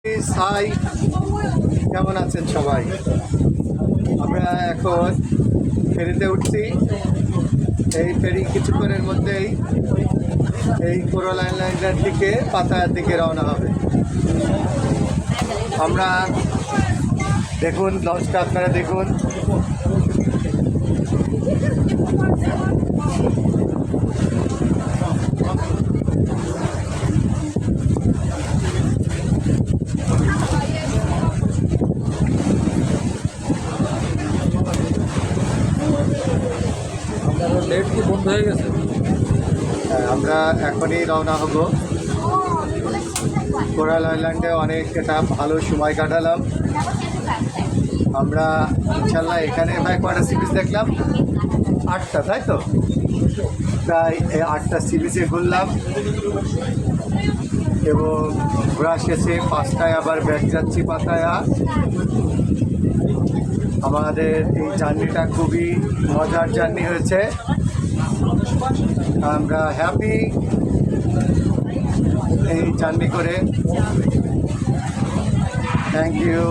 High, কেমন আছেন সবাই? আমরা এখন ফেরিতে উঠছি। এই ফেরি কিছুক্ষণের মধ্যেই এই কোরাল আইল্যান্ডের দিকে পাতায়ার দিকে রওনা হবে। আমরা দেখুন লঞ্চটা, আপনারা দেখুন। নেট কি বন্ধ হয়ে গেছে? আমরা এখনই রওনা হব। কোরাল আইল্যান্ডে অনেক একটা ভালো সময় কাটালাম আমরা। ইনশাল্লাহ এখানে ভাই কয়টা সি বিচ দেখলাম? 8টা, তাই তো? প্রায় 8টা সি বিচে ঘুরলাম এবং ঘোরা শেষে 5টায় আবার ব্যাক যাচ্ছি পাতায়া। আমাদের এই জার্নিটা খুবই মজার জার্নি হয়েছে। আমরা হ্যাপি এই জার্নি করে। Thank you.